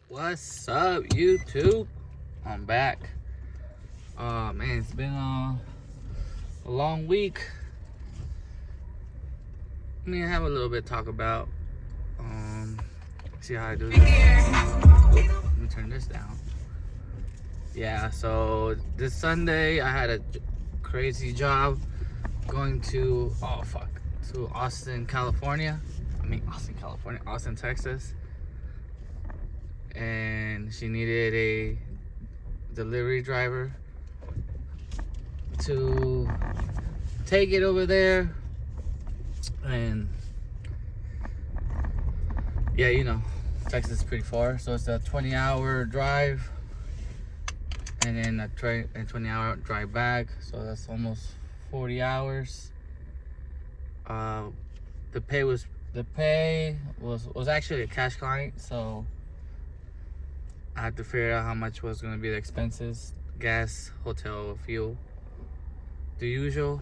What's up, YouTube? I'm back. Man, it's been a long week. I mean, I have a little bit to talk about. See how I do this. Let me turn this down. Yeah, so this Sunday I had a crazy job going to Austin, California. Austin, Texas. And she needed a delivery driver to take it over there. And yeah, you know, Texas is pretty far, so it's a 20-hour drive and then a 20-hour drive back, so that's almost 40 hours. The pay was actually a cash client, so I had to figure out how much was going to be the expenses, gas, hotel, fuel, the usual.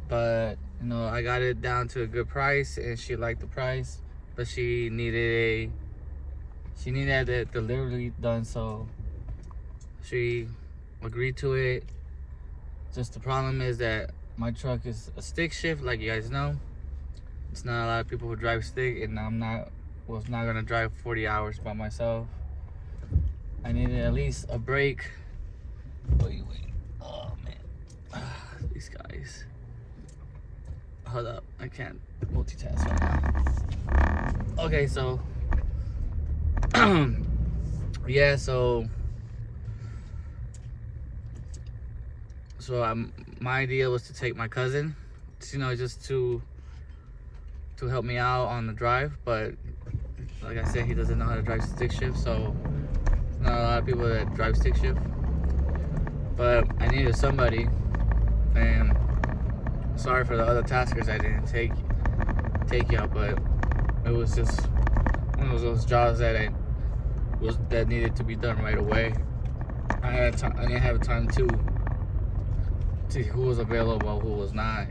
But you know, I got it down to a good price, and she liked the price, but she needed the delivery done, so she agreed to it. Just the problem is that my truck is a stick shift, like you guys know. It's not a lot of people who drive stick, and was not gonna drive 40 hours by myself. I needed at least a break. Wait. Oh man, these guys. Hold up, I can't multitask right now. Okay, so yeah, so my idea was to take my cousin, you know, just to help me out on the drive. But like I said, he doesn't know how to drive stick shift, so not a lot of people that drive stick shift. But I needed somebody, and sorry for the other taskers I didn't take y'all, but it was just one of those jobs that needed to be done right away. I didn't have time to see who was available, who was not.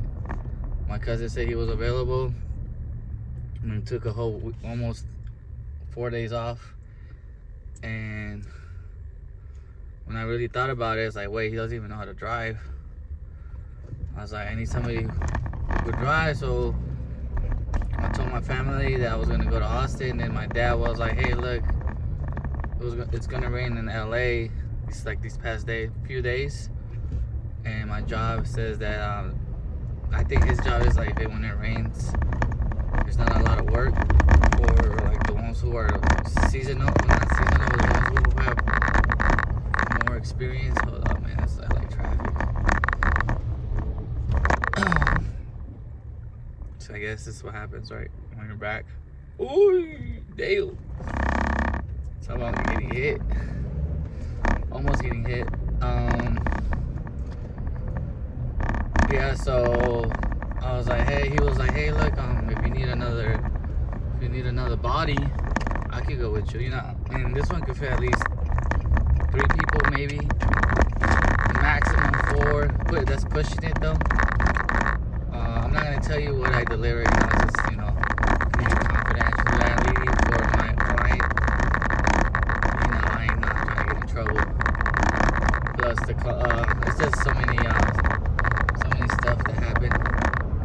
My cousin said he was available, and we took a whole almost 4 days off. And when I really thought about it, it's like, wait, he doesn't even know how to drive. I was like, I need somebody who could drive. So I told my family that I was gonna go to Austin, and my dad was like, hey, look, it's gonna rain in LA. It's like these past few days, and my job says that I think his job is like when it rains, there's not a lot of work for like the ones who are seasonal, not seasonal, the ones who have more experience. Hold up, man, it's like traffic. So I guess this is what happens, right? When you're back. Ooh, damn. So I'm getting hit. Almost getting hit. Yeah, so I was like, hey, he was like, hey, look, if you need another body, I could go with you, you know. And this one could fit at least 3 people, maybe maximum 4. That's pushing it though. I'm not gonna tell you what I delivered, you know, just, you know, confidentially for my client. You know, I ain't not trying to get in trouble. Plus it's just so many stuff that happened.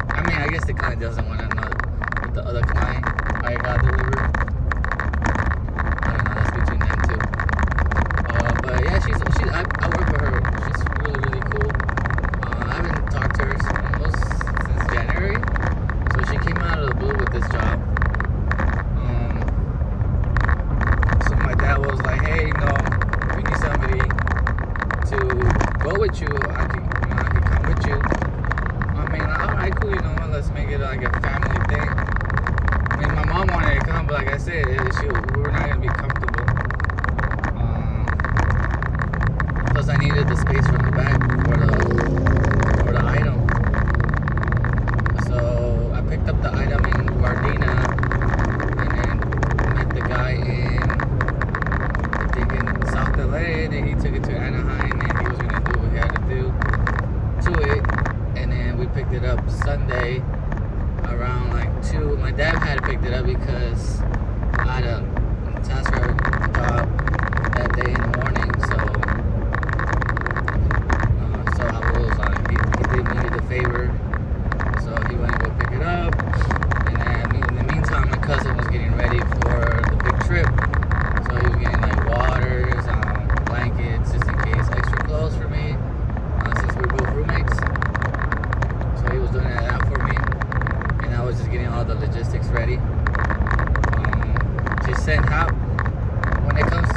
I mean, I guess the client doesn't want to know what the other client I got delivered. I don't know, that's between them two. But yeah, I work for her. She's really, really cool. I haven't talked to her since January. So she came out of the blue with this job. So my dad was like, hey, you know, if you need somebody to go with you,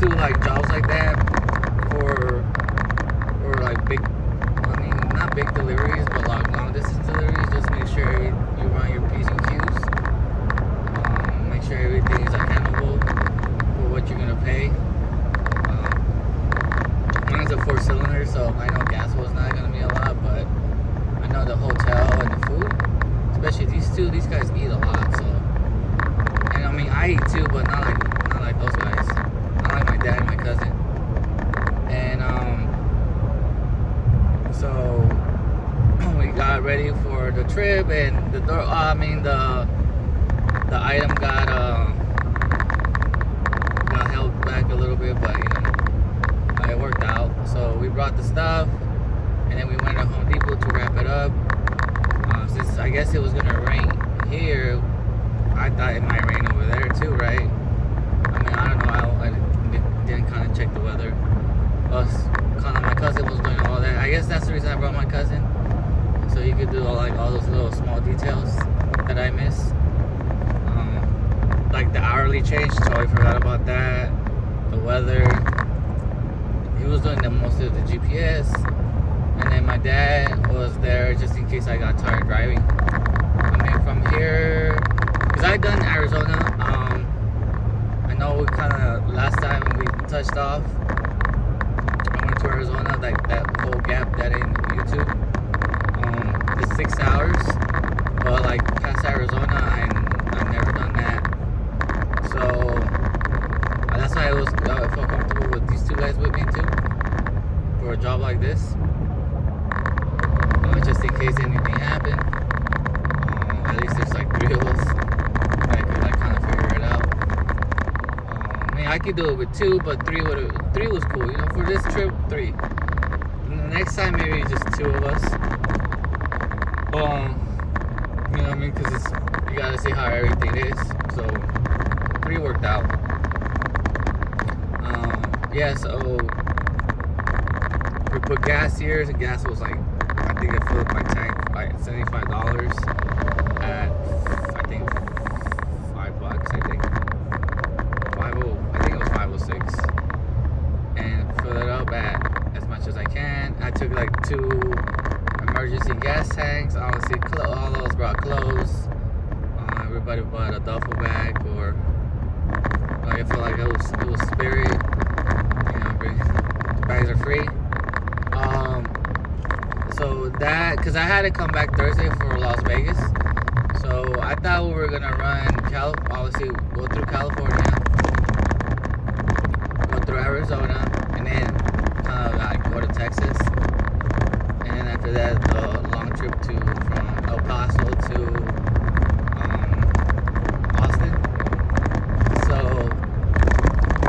do like jobs like that for like big, I mean not big deliveries, but like long distance deliveries, just make sure you run your P's and Q's. Make sure everything is accountable for what you're gonna pay. Mine's a 4-cylinder, so I know gas was not gonna be a lot, but I know the hotel and the food, especially these guys eat a lot. So, and I mean I eat too, but not like those guys. Not like my dad and my cousin. And so we got ready for the trip, and the door. The item got held back a little bit, but it worked out. So we brought the stuff, and then we went to Home Depot to wrap it up. Since I guess it was gonna rain here, I thought it might rain over there too, right? I mean, I don't know. I didn't kind of check the weather. My cousin was doing all that. I guess that's the reason I brought my cousin, so he could do all those little small details that I miss. Like the hourly change, totally forgot about that. The weather. He was doing the most of the GPS, and then my dad was there just in case I got tired driving. I mean, from here, because I done Arizona. I know we kind of last time we touched off. I went to Arizona, like that whole gap that in YouTube. It's 6 hours, but like past Arizona, I've never done that. So that's why I felt comfortable with these two guys with me too for a job like this. Just in case anything happened. At least there's like 3 of us that could like kind of figure it out. I mean, I could do it with 2, but 3 was cool. For this trip, 3. And the next time maybe just 2 of us. You know what I mean? Because you gotta see how everything is. So 3 worked out. Yeah, so we put gas here. The gas was like, I think I filled my tank by $75 at, I think, $5. I think it was 506, and fill it up at as much as I can. I took like 2 emergency gas tanks. Honestly, all those brought clothes. Everybody bought a duffel bag, or like I feel like it was Spirit. The bags are free. So that, because I had to come back Thursday for Las Vegas, so I thought we were gonna run obviously go through California, go through Arizona, and then kind of like go to Texas, and then after that the long trip from El Paso to Austin. So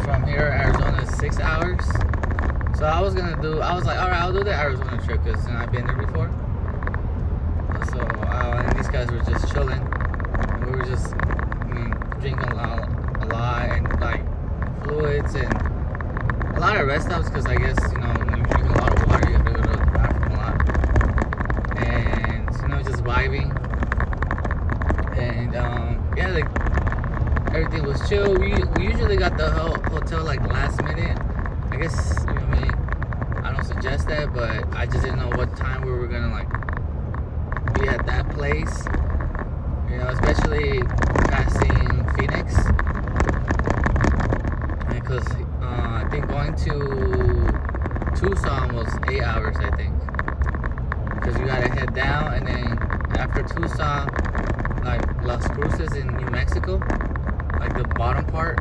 from here, Arizona is 6 hours. So I was like, alright, I'll do the Arizona trip because I've been there before. So, and these guys were just chilling. We were just drinking a lot and like fluids and a lot of rest stops, because I guess, when you drink a lot of water, you have to go to the bathroom a lot. And, just vibing. And, yeah, like, everything was chill. We usually got the hotel like last minute. I guess, I don't suggest that, but I just didn't know what time we were gonna like be at that place. Especially passing Phoenix, because I think going to Tucson was 8 hours, I think, because you gotta head down, and then after Tucson, like Las Cruces in New Mexico, like the bottom part,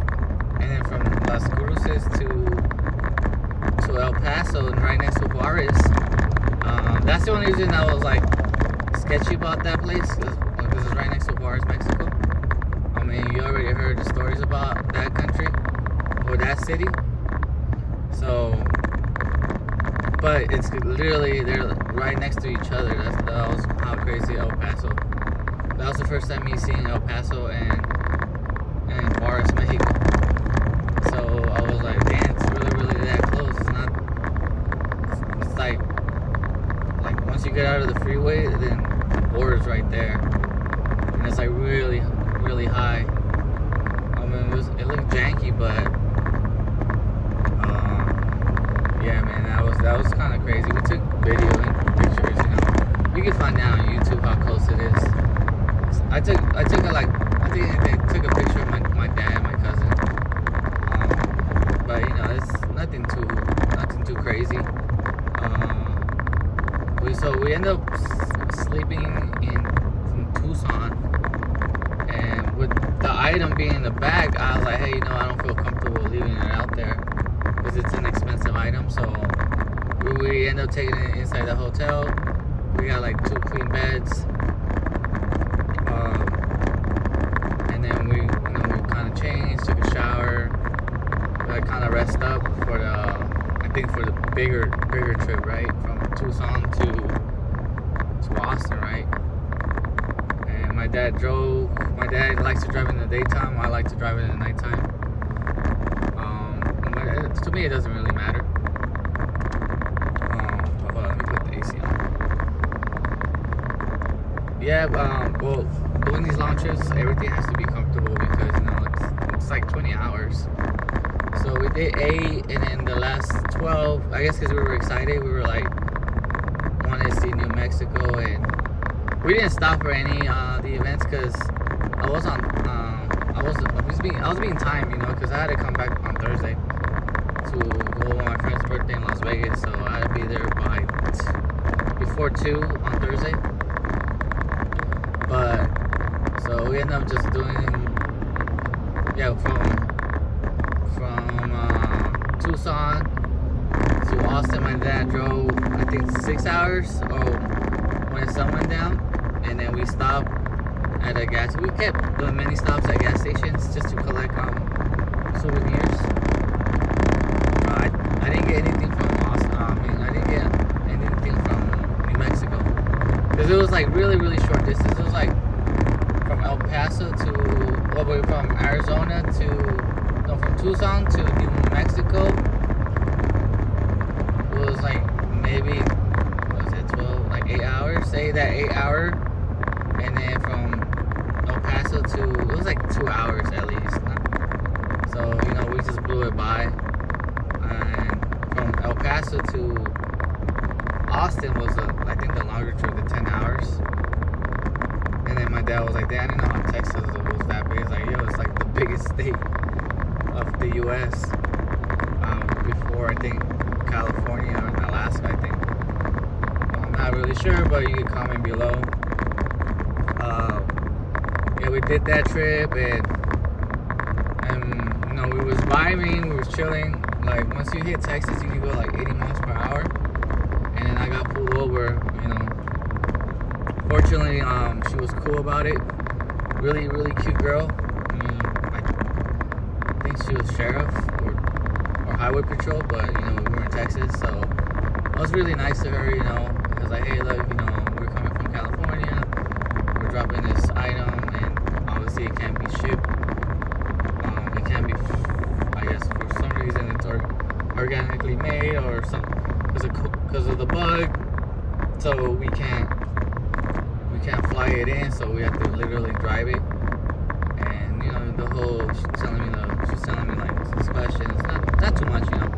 and then from Las Cruces to El Paso, right next to Juarez. That's the only reason I was like sketchy about that place, because it's right next to Juarez, Mexico. I mean, you already heard the stories about that country or that city. So, but it's literally, they're right next to each other. That was how crazy El Paso. That was the first time me seeing El Paso and Juarez, Mexico. So I was like, damn, it's really that close. It's like once you get out of the freeway, then the border's right there, and it's like really high. I mean, it looked janky, but that was kind of crazy. We took video and pictures, you know. You can find out on YouTube how close it is. I took a, like, I think they took a picture of my dad and my cousin. But you know, it's nothing too crazy. We ended up sleeping in Tucson, and with the item being in the bag, I was like, hey, you know, I don't feel comfortable leaving it out there because it's an expensive item. So we ended up taking it inside the hotel. We got like 2 clean beds, and then we kind of changed, took a shower, like kind of rest up for the bigger trip, right, from Tucson to Austin, right? And my dad drove. My dad likes to drive in the daytime. I like to drive it in the nighttime. To me, it doesn't really matter. Hold on, let me put the AC on. Yeah, well, doing these long trips, everything has to be comfortable because, you know, it's like 20 hours. So we did 8, and then the last 12, I guess because we were excited, we were like, wanted to see New Mexico, and we didn't stop for any the events because I was being timed, you know, because I had to come back on Thursday to go on my friend's birthday in Las Vegas, so I had to be there by before 2 on Thursday. But so we ended up just doing, yeah, from Tucson to Austin. My dad drove, I think, 6 hours when the sun went down, and then we stopped at a gas. We kept doing many stops at gas stations just to collect souvenirs. I didn't get anything from Austin. I didn't get anything from New Mexico because it was like really short distance. It was like from El Paso to, well, we're from Arizona to, no, from Tucson to New Mexico. It was like maybe, what was it, 12, like 8 hours? Say that 8 hour, and then from El Paso to, it was like 2 hours at least. So, you know, we just blew it by. And from El Paso to Austin was, I think, the longer trip, the 10 hours. And then my dad was like, "Dad, I didn't know how Texas was that big." It's like, yo, it's like the biggest state of the U.S. Before, I think, California and Alaska, I think. I'm not really sure, but you can comment below. Yeah, we did that trip, and you know, we was vibing, we was chilling. Like, once you hit Texas, you can go like 80 miles per hour. And then I got pulled over, you know. Fortunately, she was cool about it. Really cute girl. I think she was sheriff or highway patrol, but, you know, we were in Texas, so I was really nice to her, you know. I was like, hey, look, you know, we're coming from California. We're dropping this item, and obviously it can't be shipped. It can't be, I guess, for some reason it's organically made or something because of the bug. So we can't fly it in, so we have to literally drive it. And, you know, the whole, she's telling me like these questions, not too much, you know,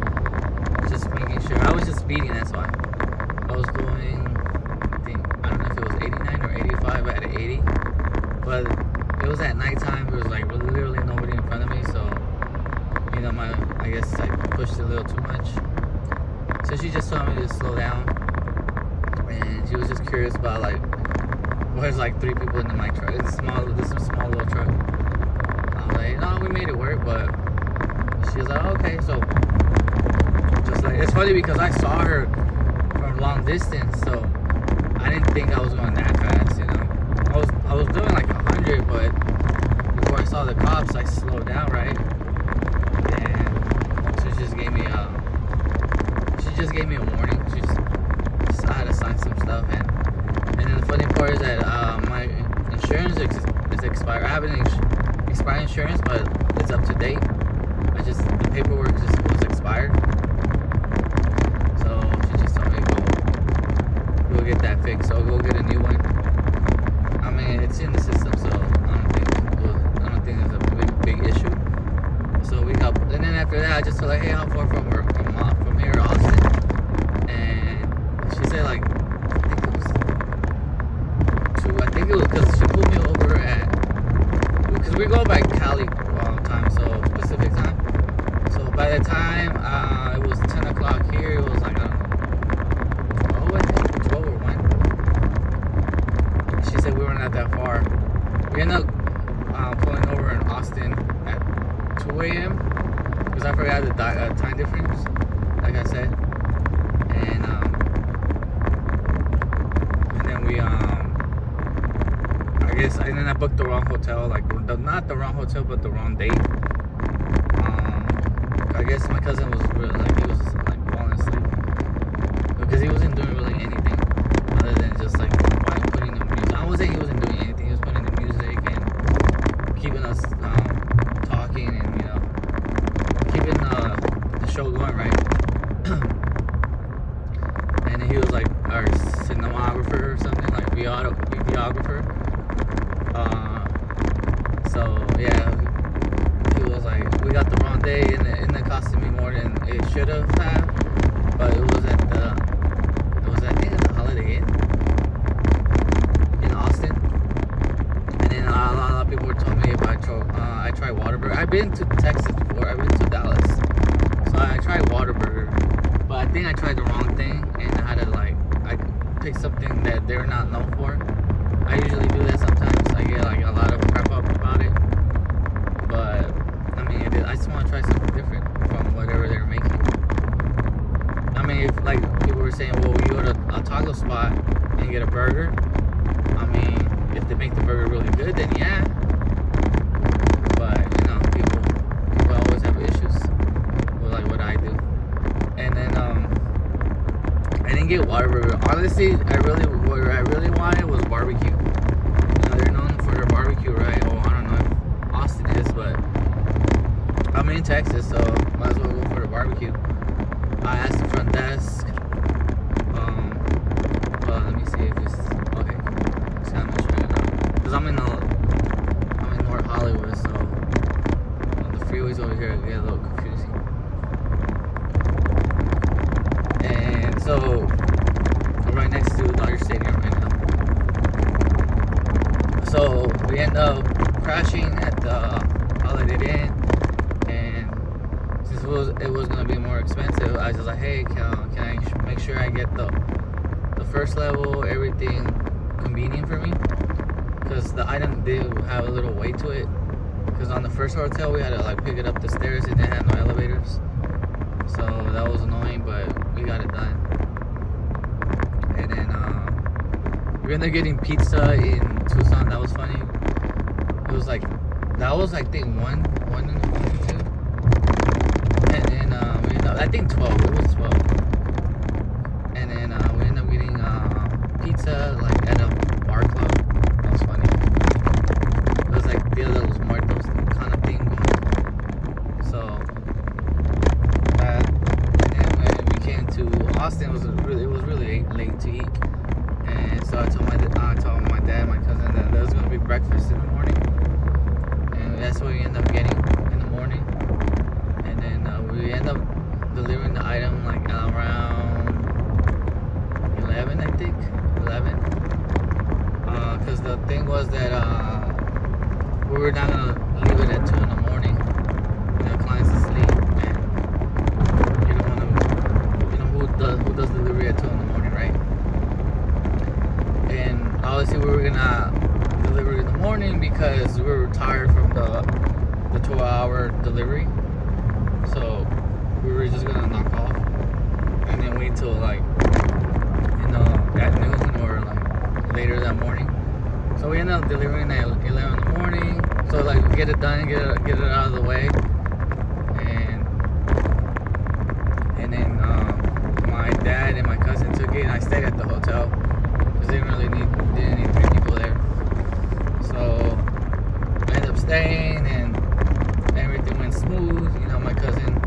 just making sure. I was just speeding, that's why. I was doing, I don't know if it was 89 or 85, I had an 80, but it was at nighttime. There was like literally nobody in front of me, so, you know, I guess I pushed a little too much. So she just told me to slow down, and she was just curious about, like, there's like 3 people in my truck. This is a small little truck. I was like, no, we made it work, but she was like, okay. So just like, it's funny because I saw her from long distance, so I didn't think I was going that fast, you know. I was doing like 100, but before I saw the cops, I slowed down, right? And she just gave me a warning. She just I had to sign some stuff, and then the funny part is that my insurance is expired. I have an expired insurance, but it's up to date. The paperwork just was expired. So she just told me go get that fixed. So I'll go get a new one. I mean, it's in the system, so I don't think there's a big issue. So we got, and then after that, I just was like, hey, how far from here, Austin? say like, I think it was because she pulled me over because we go by Cali time, so specific time. So by the time it was 10 o'clock here, it was like, I don't know, 12 I think, 12 or 1. She said we were not that far. We ended up pulling over in Austin at 2 a.m. because I forgot the time difference, like I said. And then we and then I booked the wrong hotel, like not the wrong hotel, but the wrong date. I guess my cousin was really he was like falling asleep because he wasn't doing really anything other than just like putting the music. I wasn't saying he wasn't doing anything. He was putting the music and keeping us talking and keeping the show going, right? And then he was like our cinematographer or something, like videographer. So yeah, he was like, we got the wrong day, and it costed me more than it should have had. But it was at I think at the Holiday Inn in Austin. And then a lot of people were telling me if I tried Whataburger. I've been to Texas before. I've been to Dallas, so I tried Whataburger. But I think I tried the wrong thing, and I had to I picked something that they're not known for. I usually do that sometimes. I get like a lot of crap up about it, but I mean, I just want to try something different from whatever they're making. I mean, if like people were saying, well, you go to a taco spot and get a burger. I mean, if they make the burger really good, then yeah. But people always have issues with like what I do. And then I didn't get Whataburger. Honestly, what I really wanted was barbecue. They're known for their barbecue, right? Well, I don't know if Austin is, but I'm in Texas, so might as well go for the barbecue. I asked the front desk. Let me see if it's okay. Just gotta make sure because I'm in North Hollywood, so the freeways over here get a little confusing. And so I'm right next to Dodger Stadium right now. So we end up crashing at the Holiday Inn, and since it was gonna be more expensive, I was just like, hey, can I make sure I get the first level, everything convenient for me? Because the item did have a little weight to it. Because on the first hotel we had to pick it up the stairs. It didn't have no elevators, so that was annoying, but we got it done. And then we ended up getting pizza in Tucson. That was funny. It was that was I think one and two, and then we ended up, I think 12. It was 12. And then we ended up getting pizza at a bar club. That was funny. It was like Dia de los Muertos kind of thing going. So and then when we came to Austin, it was really late to eat. And so I told my dad, my cousin, that there was gonna be breakfast in the morning, and that's what we ended up getting in the morning. And then we ended up delivering the item around 11, I think, 11. Because the thing was that we were not gonna leave it at 2 in the morning. The client's asleep, and you don't wanna, who does delivery at 2 in the morning, right? And obviously we were gonna deliver in the morning because we were tired from the 12-hour delivery. So we were just gonna knock off and then wait till at noon or later that morning. So we ended up delivering at 11 in the morning. So get it done, get it out of the way. And then my dad and my cousin took it, and I stayed at the hotel because they didn't need 3 people there. So I ended up staying, and everything went smooth. My cousin,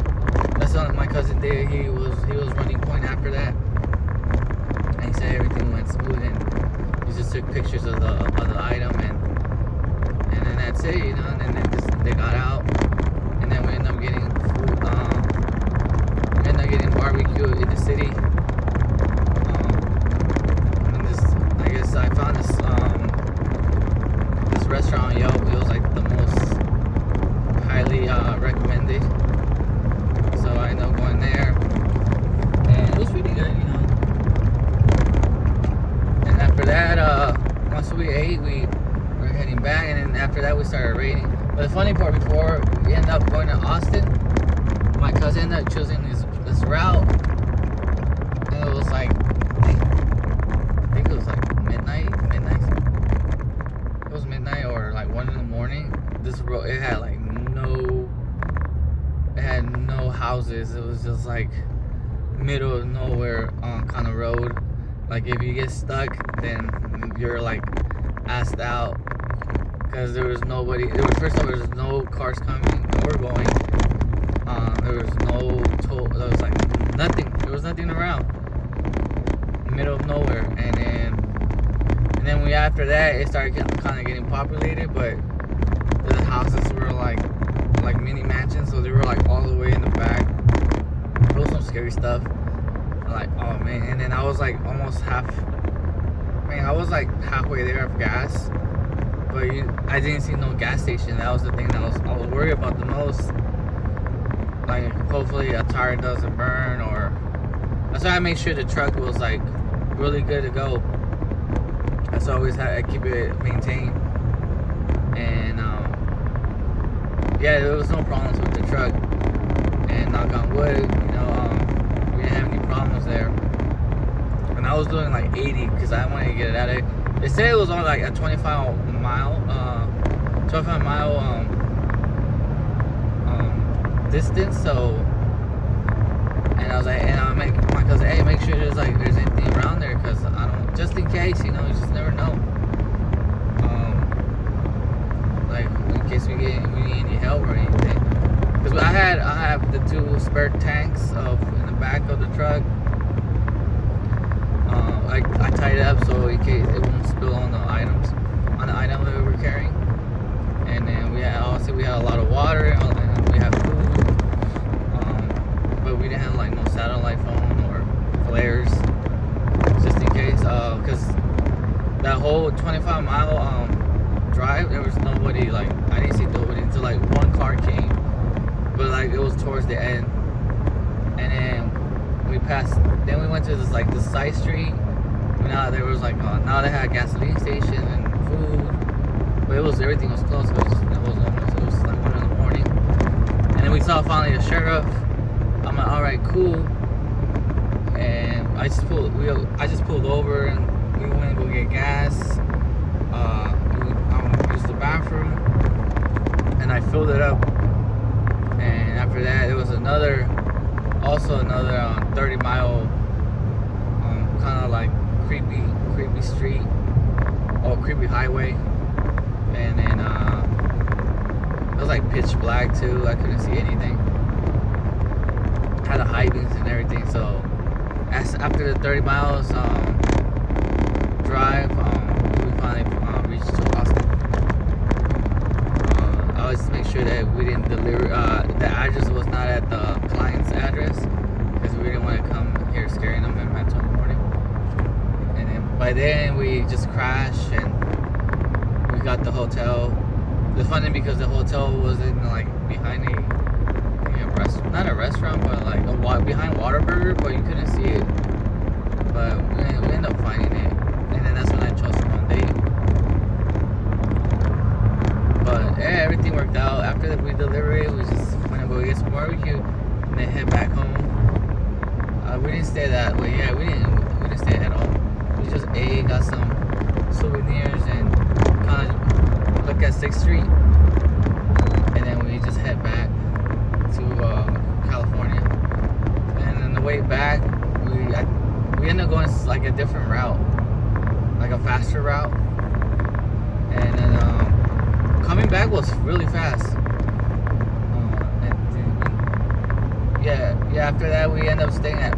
that's what my cousin did. He was running point after that, and he said everything went smooth, and he just took pictures of the item, and then that's it, and then they got out, and then we ended up getting food. We ended up getting barbecue in the city. after that we started raining. But the funny part, before we ended up going to Austin, my cousin ended up choosing this route, and it was like, I think it was like midnight. It was midnight or like 1 in the morning. This road, it had no houses. It was just like middle of nowhere kind of road. Like if you get stuck, then you're like asked out, because there was nobody. First of all, there was no cars coming or going. There was no toll. There was like nothing. There was nothing around. Middle of nowhere. And then we, after that, it started kind of getting populated, but the houses were like mini mansions, so they were like all the way in the back. It was some scary stuff. Like, oh man. And then I was like almost I was like halfway there of gas, but I didn't see no gas station. That was the thing that I was worried about the most. Like, hopefully a tire doesn't burn, or that's why I made sure the truck was like really good to go. That's always how I keep it maintained. And yeah, there was no problems with the truck. And knock on wood, we didn't have any problems there. And I was doing like 80 because I wanted to get it out of there. They said it was on like a 25 mile distance. So, and I was like, and I make my cousin, hey, make sure there's anything around there, because I don't, just in case, you just never know. Like in case we need any help or anything. Because I have the 2 spare tanks in the back of the truck. I tied it up so in case it won't spill on the item that we were carrying. And then we had a lot of water, and we have food. But we didn't have like no satellite phone or flares, just in case. Because that whole 25-mile drive, there was nobody. Like, I didn't see nobody until like one car came, but like it was towards the end. And then we went to this side street. Now there was like now they had a gasoline station and food, but everything was closed. It was like 1 in the morning. And then we saw finally the sheriff. I'm like, all right, cool. And I just pulled over, and we went to go get gas. I used the bathroom, and I filled it up. And after that, there was another 30-mile kind of like creepy street, or creepy highway. And then it was like pitch black too. I couldn't see anything. Had a high beams and everything. So after the 30 miles drive, we finally reached Austin. I always make sure that we didn't deliver. The address was not at the client's address, because we didn't want to come here scaring them at 2 in the morning. And then by then we just crashed, and we got the hotel. It's funny because the hotel was in like behind not a restaurant, but like behind Whataburger, but you couldn't see it. But we ended up finding it, and then that's when I chose the wrong date. But yeah, everything worked out. After we delivered it, we just went to go get some barbecue, and then head back home. We didn't stay that way. Yeah, we didn't stay at all. We just ate, got some souvenirs, and kind of looked at 6th Street, and then we just head back to California. And on the way back, we ended up going like a different route, like a faster route. And then coming back was really fast. Yeah. After that, we ended up staying in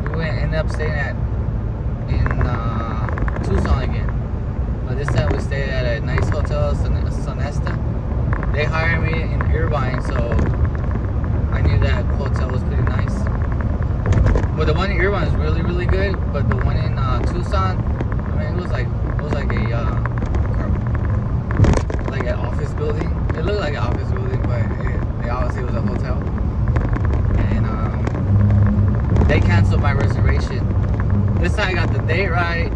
Tucson again. But this time we stayed at a nice hotel, Sonesta. They hired me in Irvine, so I knew that hotel was pretty nice. But the one in Irvine is really, really good. But the one in Tucson, I mean, it was like an office building. It looked like an office building, but it obviously was a hotel. And they canceled my reservation. This time I got the date right.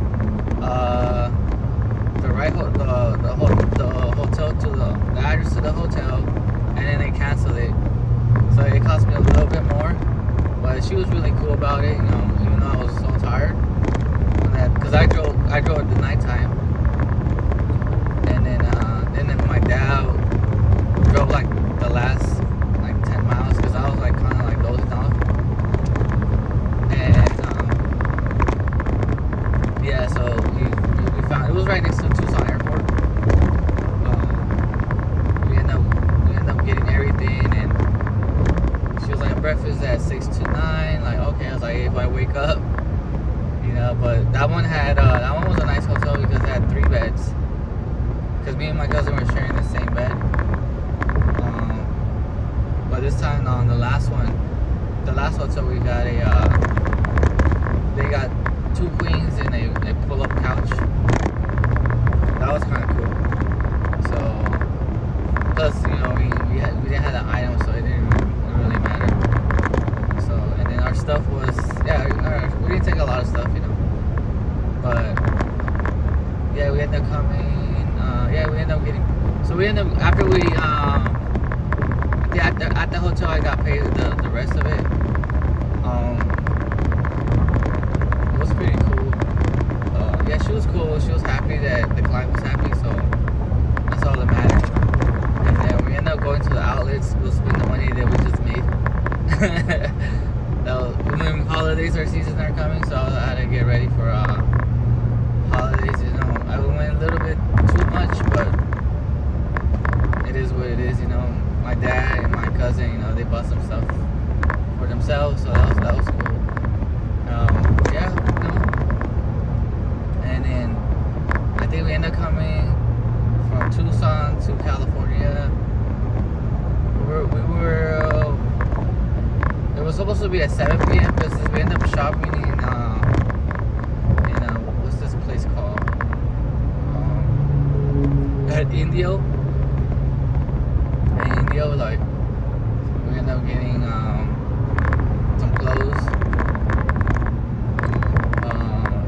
hotel to the address to the hotel, and then they canceled it. So it cost me a little bit more, but she was really cool about it, you know, even though I was so tired. Because I drove at the nighttime, and then my dad drove like the last like 10 miles because I was like kind of like dozing off. And yeah, so we found it was right next to Tucson Airport. We ended up getting everything, and she was like, breakfast at 6 to 9. Like, okay, I was like, if I wake up, you know. But that one was a nice hotel because it had 3 beds. Because me and my cousin were sharing the same bed. But this time on the last hotel we got they got 2 queens and a pull-up couch. That was kind of cool. So, plus, you know, we didn't have the item, so it didn't really matter. So, and then our stuff was, we didn't take a lot of stuff, you know. But, yeah, we ended up coming, after we, at the hotel I got paid the rest of it. It was pretty cool. Yeah, she was cool. She was happy that the client was happy, so that's all that mattered. And then we ended up going to the outlets. We'll spend the money that we just made. When holidays or season are coming, so I had to get ready for holidays. You know, I went a little bit too much, but it is what it is. You know, my dad and my cousin, you know, they bought some stuff for themselves, so that was cool. Yeah, you know. And then I think we ended up coming from Tucson to California. It was supposed to be at 7 p.m. but we ended up shopping in what's this place called? At Indio, like we ended up getting some clothes.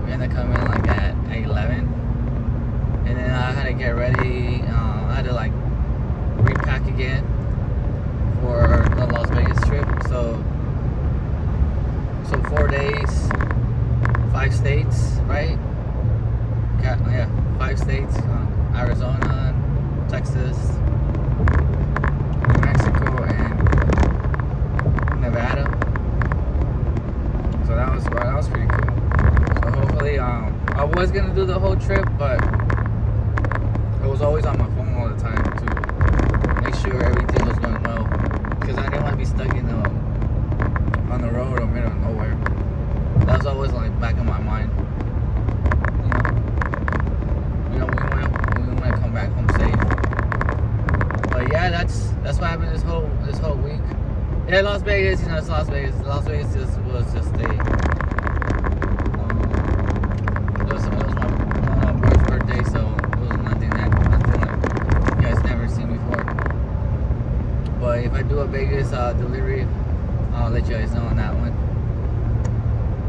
We ended up coming like at 11, and then I had to get ready. I had to like repack again for the Las Vegas trip. So 4 days, 5 states, right? Yeah, 5 states: Arizona, Texas, New Mexico, and Nevada. So that was pretty cool. So hopefully, I was gonna do the whole trip, but I was always on my phone all the time to make sure everything was going well, because I didn't want to be stuck on the road or middle of nowhere. That was always like back in my mind. We want to come back home safe. But yeah, that's what happened this whole week. Yeah, Las Vegas, you know, it's Las Vegas. Las Vegas was just a. It was my boy's birthday, so it was nothing like you guys never seen before. But if I do a Vegas delivery, I'll let you guys know on that one.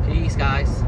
Peace, guys.